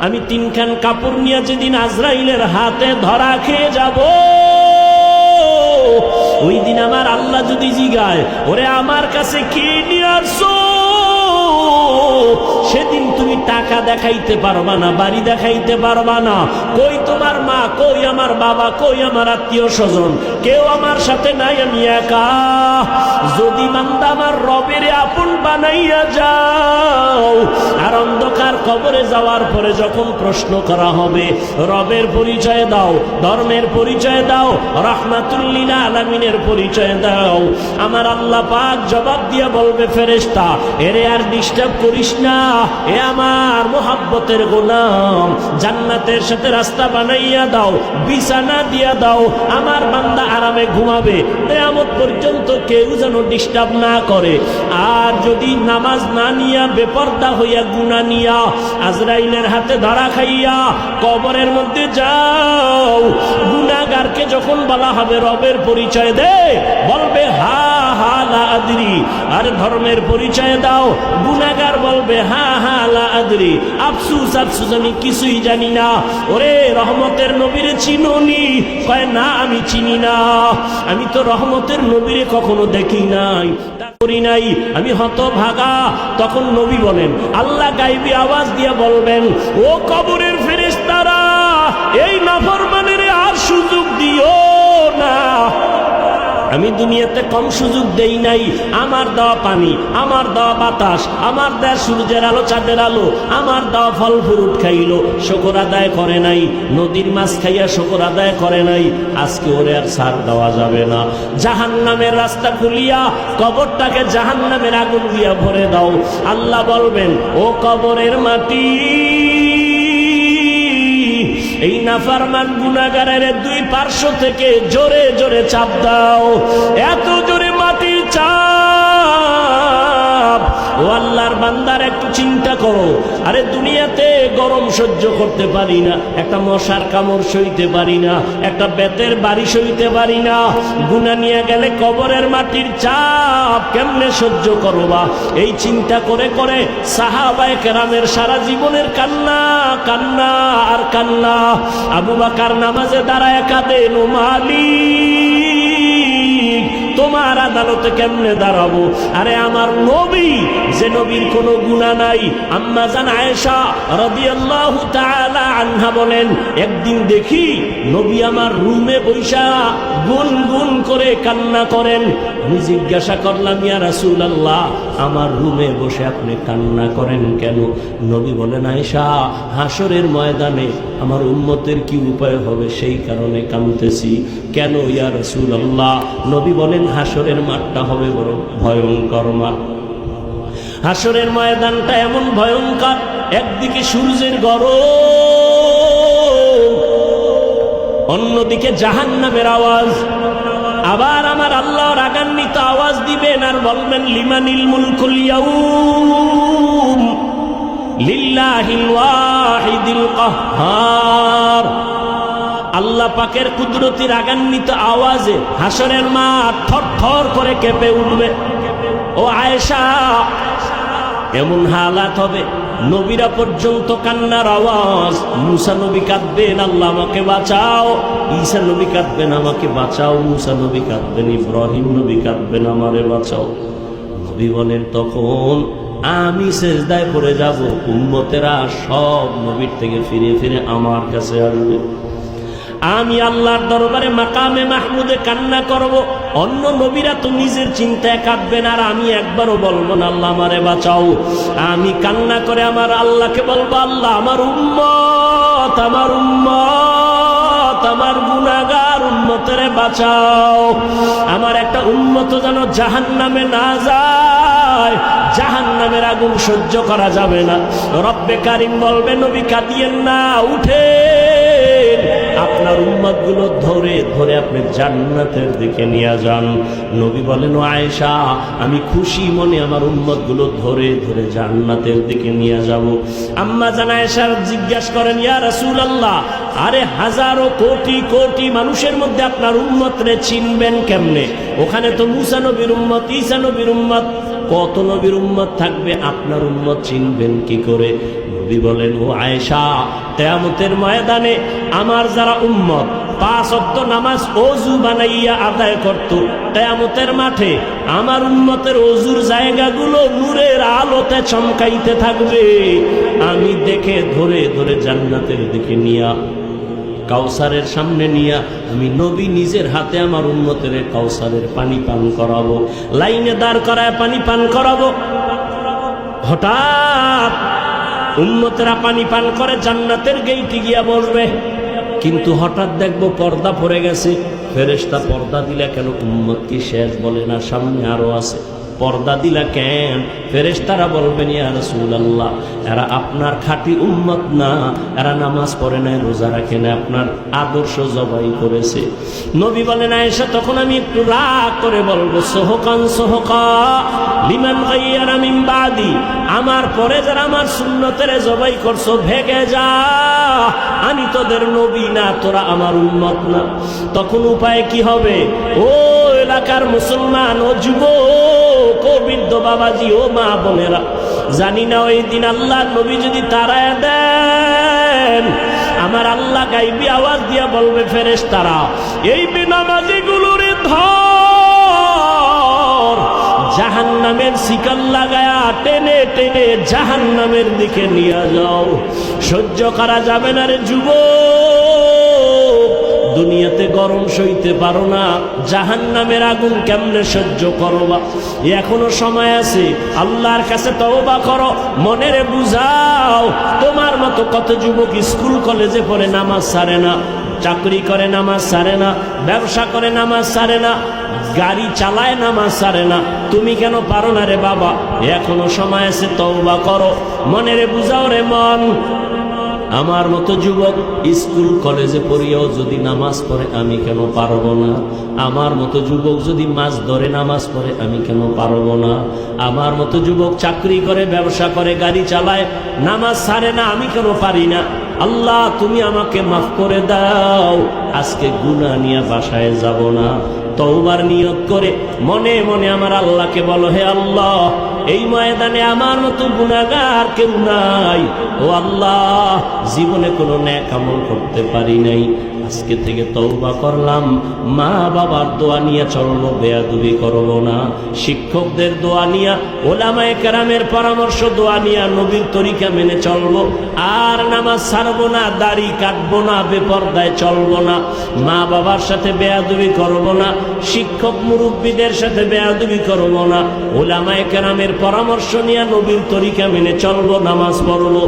আমি তিনখান কাপড় নিয়ে যেদিন আজরাইলের হাতে ধরা খেয়ে যাব, ওই দিন আমার আল্লাহ যদি জিগায়, ওরে আমার কাছে কি নিয়ে আসছো, সেদিন তুমি টাকা দেখাইতে পারবা না, বাড়ি দেখাইতে পারবা না। কই তোমার মা, কই আমার বাবা, কই আমার আত্মীয় স্বজন, কেউ আমার সাথে নাই, আমি একা। যদি বান্দা আমার রবের আপন বানাইয়া যাও, আর অন্ধকার কবরে যাওয়ার পরে যখন প্রশ্ন করা হবে, রবের পরিচয় দাও, ধর্মের পরিচয় দাও, রাহমাতুল লিল আলামিনের পরিচয় দাও, আমার আল্লাহ পাক জবাব দিয়া বলবে, ফেরেশতা এরে আর ডিস্টার্ব করিস না, এ আমার মোহাব্বতের গোলাম, জান্নাতের সাথে রাস্তা বানাইয়া দাও, বিছানা দিয়া দাও, আমার বান্দা আরামে ঘুমাবে, কিয়ামত পর্যন্ত কেউ যেন ডিস্টার্ব না করে। আর যদি নামাজ না নিয়া, বেপরদা হইয়া, গুনাহ নিয়া আজরাইলের হাতে ধরা খাইয়া কবরের মধ্যে যাও, গুনাহগারকে যখন বলা হবে রবের পরিচয় দে, বলবে হা হা লা আদরি। আর ধর্মের পরিচয় দাও, গুনাহগার বলবে হা হা লা আদরি, আফসুস আফসুস, আমি কিছুই জানি না। ওরে রহমতের নবীরে চিনোনি? কয় না, আমি চিনি না, আমি তো রহমতের নবীরে কখনো দেখি নাই, করি নাই, আমি হতভাগা। তখন নবী বলেন, আল্লাহ গায়বী আওয়াজ দিয়া বলবেন, ও কবরের ফেরেশতারা, এই নাফরমানের আর সুযোগ দিও না। আমি দুনিয়াতে কম সুযোগ দেই নাই, আমার দেওয়া পানি, আমার দেওয়া বাতাস, আমার দেওয়া সূর্যের আলো, চাঁদের আলো, আমার দেওয়া ফল ফ্রুট খাইলো, শুকর আদায় করে নাই, নদীর মাছ খাইয়া শুকর আদায় করে নাই, আজকে ওরে আর ছাড় দেওয়া যাবে না। জাহান্নামের রাস্তা খুলিয়া কবরটাকে জাহান্নামের আগুন দিয়া ভরে দাও। আল্লাহ বলবেন, ও কবরের মাটি, এই নাফরমান গুনাহগারের দুই পার্শ্ব থেকে জোরে জোরে চাপ দাও, এত জোরে মাটির চাপ। ও আল্লাহর বান্দার একটু চিন্তা করো, আরে দুনিয়াতে গরম সহ্য করতে পারি না, একটা মশার কামড় সইতে পারি না, একটা বেতের বাড়ি সইতে পারি না, গুনাহ নিয়ে গেলে কবরের মাটির চাপ কেমনে সহ্য করবা? এই চিন্তা করে করে সাহাবায়ে কেরামের সারা জীবনের কান্না, কান্না আর কান্না। আবু বকর নামাজে দাঁড়ায় কাঁদেন, ও মালিক, তোমার আদালতে কেমনে দাঁড়াবো? আরে আমার নবী, যে নবীর কোনো গুনাহ নাই, আম্মা জান আয়েশা রাদিয়াল্লাহু তাআলা আনহা বলেন, একদিন দেখি নবী আমার রুমে বৈশা গুনগুন করে কান্না করেন। আমি জিজ্ঞাসা করলাম, ইয়া রাসূলুল্লাহ, আমার রুমে বসে আপনি কান্না করেন কেন? নবী বলেন, আয়েশা, হাসরের ময়দানে আমার উম্মতের কি উপায় হবে সেই কারণে কাঁদতেছি। কেন ইয়া রাসূলুল্লাহ? নবী বলেন, হাসরের মাঠটা হবে বড় ভয়ঙ্কর মাঠ। হাসরের ময়দানটা এমন ভয়ঙ্কর, একদিকে সূর্যের গরম, অন্যদিকে জাহান্নামের আওয়াজ। আবার আমার আল্লাহ রাগান্বিত আওয়াজ দিবেন আর বলবেন, লিমানিল মুলকুল ইয়াউম লিল্লাহিল ওয়াহিদিল কাহ্হার। আল্লাহ পাকের কুদরতি রাগান্বিত আওয়াজে হাসরের মাঠ থরথর করে কেঁপে উঠবে। ও আয়েশা, এমন হালাত হবে, নবীরা পর্যন্ত কান্নার আওয়াজ। মুসা নবী কাঁদবেন, আল্লাহ আমাকে বাঁচাও। ঈসা নবী কাঁদবেন, আমাকে বাঁচাও। মুসা নবী কাঁদবেন, ইব্রাহিম নবী কাঁদবেন, আমারে বাঁচাও। নবী বলেন, তখন আমি সিজদায় পড়ে যাব, উম্মতেরা সব নবীর থেকে ফিরে ফিরে আমার কাছে আসবে। আমি আল্লাহর দরবারে মাকামে মাহমুদে কান্না করব। অন্য নবীরা তো নিজের চিন্তায় কাঁদবেন, আর আমি একবারও বলবো না আল্লাহ আমারে বাঁচাও। আমি কান্না করে আমার আল্লাহকে বলবো, আল্লাহ আমার উম্মত, আমার উম্মত, আমার গুনাহগার উম্মতেরে বাঁচাও। আমার একটা উম্মত যেন জাহান্নামে না যায়, জাহান্নামের আগুন সহ্য করা যাবে না। রব্বে কারিম বলবে, নবী কাঁদিয়েন না, উঠেন, আপনার উম্মতগুলো ধরে ধরে আপনি জান্নাতের দিকে নিয়ে যান। নবী বলেন, ও আয়েশা, আমি খুশি মনে আমার উম্মতগুলো ধরে ধরে জান্নাতের দিকে নিয়ে যাব। আম্মা জান আয়েশা জিজ্ঞাসা করেন, ইয়া রাসূলুল্লাহ, আরে হাজারো কোটি কোটি মানুষের মধ্যে আপনার উম্মতরে চিনবেন কেমনে? ওখানে তো মুসা নবীর উম্মত, ঈসা নবীর উম্মত, কত নবীর উম্মত থাকবে, আপনার উম্মত চিনবেন কি করে? নবী বলেন, ও আয়েশা, কিয়ামতের ময়দানে আমার যারা উম্মত 5 ওয়াক্ত নামাজ ওযু বানাইয়া আদায় করত, কিয়ামতের মাঠে আমার উম্মতের ওযুর জায়গাগুলো নূরের আলোতে চমকাইতে থাকবে। আমি দেখে ধরে ধরে জান্নাতের দিকে নিয়া, কাউসারের সামনে নিয়া আমি নবী নিজের হাতে আমার উম্মতের কাউসারের পানি পান করাবো, লাইনে দাঁড় করায় পানি পান করাবো। হঠাৎ উম্মতেরা পানি পান করে জান্নাতের গেইটে গিয়া বসবে, কিন্তু হঠাৎ দেখবো পর্দা পড়ে গেছে। ফেরেশতা পর্দা দিলা কেন? উম্মত কি শেষ? বলে না, সামনে আরো আছে। পর্দা দিলা কেন? ফেরেশতারা বলবেন, ইয়া রাসূলুল্লাহ, এরা আপনার খাঁটি উম্মত না, এরা নামাজ পড়ে নাই, রোজা রাখে না, আপনার আদর্শ জবাই করেছে। নবী বলেন, আয়েশা, তখন আমি একটু রাগ করে বলবো, সোহকান সোহকা লিমান গায়্যারা মিন বাদি, আমার পরে যারা আমার সুন্নতের জবাই করছো, ভেগে যা, আমি তোদের নবী না, তোরা আমার উম্মত না। তখন উপায় কি হবে? ও এলাকার মুসলমান, ও যুবক, ও বৃদ্ধ বাবাজি, ও মা বোনেরা, জানি না ওই দিন আল্লাহ নবী যদি তারায় দেন, আমার আল্লাহ গাইবি আওয়াজ দিয়া বলবে, ফেরেশতারা এই বেনামাজিগুলোর ধর, জাহান্নামের শিকল লাগায়া টেনে টেনে জাহান্নামের দিকে নিয়ে যাও। সহ্য করা যাবে না রে যুবক, দুনিয়াতে গরম সইতে পারো না, জাহান্নামের আগুন কেমনে সহ্য করবা? এখনো সময় আছে, আল্লাহর কাছে তওবা করো, মনেরে বুঝাও। তোমার মতো কত যুবক স্কুল কলেজে পড়ে নামাজ ছাড়ে না, চাকরি করে নামাজ ছাড়ে না, ব্যবসা করে নামাজ ছাড়ে না, গাড়ি চালায় নামাজ ছাড়ে না। তুমি কেন পারো না রে বাবা? এখনো সময় আছে, তওবা করো, মনেরে বুঝাও রে মন। আমার মতো যুবক স্কুল কলেজে পড়িয়াও যদি নামাজ পড়ে, আমি কেন পারবো না? আমার মতো যুবক যদি মাছ ধরে নামাজ পড়ে, আমি কেন পারবো না? আমার মতো যুবক চাকরি করে, ব্যবসা করে, গাড়ি চালায়, নামাজ ছাড়ে না, আমি কেন পারি না? আল্লাহ, তুমি আমাকে মাফ করে দাও, আজকে গুনাহ নিয়ে বাসায় যাব না। তওবার নিয়ত করে মনে মনে আমার আল্লাহকে বলো, হে আল্লাহ, এই ময়দানে আমার মতো গুনাহগার কেউ নাই। ও আল্লাহ, জীবনে কোনো নেক আমল করতে পারি নাই, আজকে থেকে তওবা করলাম। মা বাবার দোয়া নিয়ে চলবো, বেয়াদবি করব না। শিক্ষকদের দোয়া নিয়া, ওলামায়ে কেরামের পরামর্শ দোয়া নিয়া নবীর তরিকা মেনে চলবো। আর নামাজ ছাড়বো না, দাড়ি কাটবো না, বেপরদায় চলবো না, মা বাবার সাথে বেয়াদবি করব না, শিক্ষক মুরব্বীদের সাথে বেয়াদবি করব না, ওলামায়ে কেরামের পরামর্শ নিয়ে নবীর তরিকা মেনে চলবো, নামাজ পড়বো।